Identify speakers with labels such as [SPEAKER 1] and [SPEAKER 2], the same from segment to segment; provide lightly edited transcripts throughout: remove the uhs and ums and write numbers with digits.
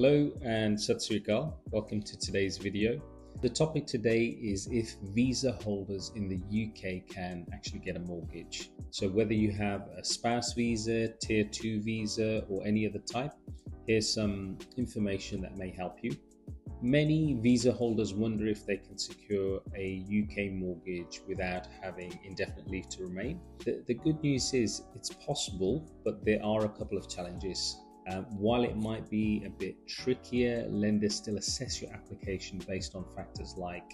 [SPEAKER 1] Hello and Sat Sri Akal. Welcome to today's video. The topic today is if visa holders in the UK can actually get a mortgage. So whether you have a spouse visa, tier 2 visa or any other type, here's some information that may help you. Many visa holders wonder if they can secure a UK mortgage without having indefinite leave to remain. The good news is it's possible, but there are a couple of challenges. While it might be a bit trickier, lenders still assess your application based on factors like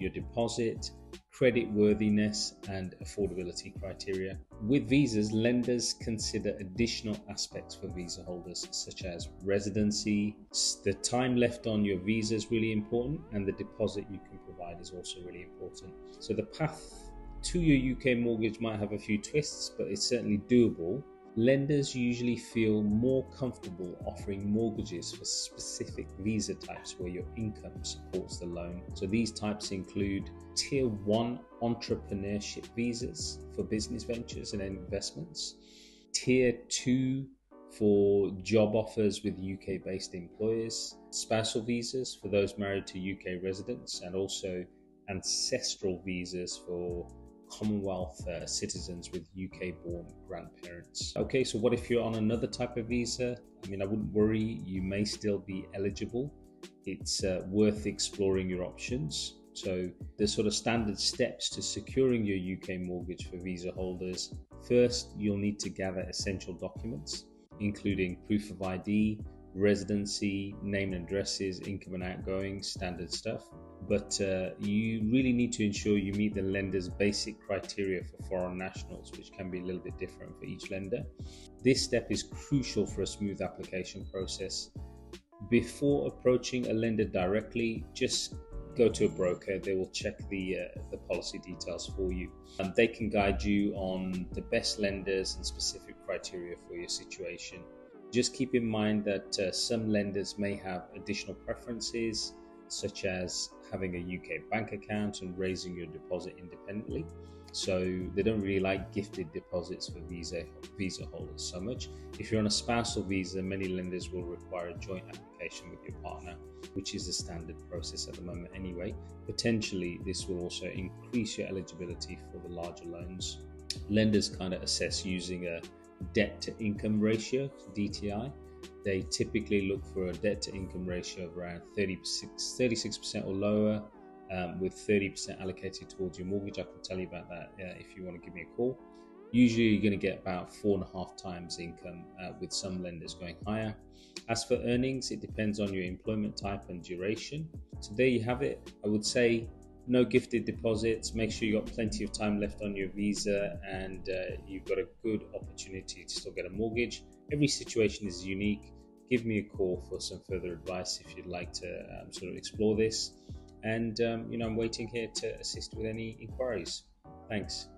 [SPEAKER 1] your deposit, credit worthiness, and affordability criteria. With visas, lenders consider additional aspects for visa holders, such as residency. The time left on your visa is really important, and the deposit you can provide is also really important. So the path to your UK mortgage might have a few twists, but it's certainly doable. Lenders usually feel more comfortable offering mortgages for specific visa types where your income supports the loan. So these types include Tier 1 entrepreneurship visas for business ventures and investments, Tier 2 for job offers with UK-based employers, spousal visas for those married to UK residents, and also ancestral visas for Commonwealth citizens with UK-born grandparents. Okay, so what if you're on another type of visa? I wouldn't worry, you may still be eligible. It's worth exploring your options. So the sort of standard steps to securing your UK mortgage for visa holders. First, you'll need to gather essential documents, including proof of ID, residency, name and addresses, income and outgoing, standard stuff. But you really need to ensure you meet the lender's basic criteria for foreign nationals, which can be a little bit different for each lender. This step is crucial for a smooth application process. Before approaching a lender directly, just go to a broker. They will check the policy details for you. They can guide you on the best lenders and specific criteria for your situation. Just keep in mind that some lenders may have additional preferences, such as having a UK bank account and raising your deposit independently. So they don't really like gifted deposits for visa holders so much. If you're on a spousal visa, many lenders will require a joint application with your partner, which is a standard process at the moment anyway. Potentially, this will also increase your eligibility for the larger loans. Lenders kind of assess using a debt to income ratio, DTI. They typically look for a debt to income ratio of around 36% or lower, with 30% allocated towards your mortgage. I can tell you about that if you want to give me a call. Usually you're going to get about 4.5 times income, with some lenders going higher. As for earnings, it depends on your employment type and duration. So there you have it. I would say no gifted deposits. Make sure you got plenty of time left on your visa, and you've got a good opportunity to still get a mortgage. Every situation is unique. Give me a call for some further advice if you'd like to sort of explore this. And I'm waiting here to assist with any inquiries. Thanks.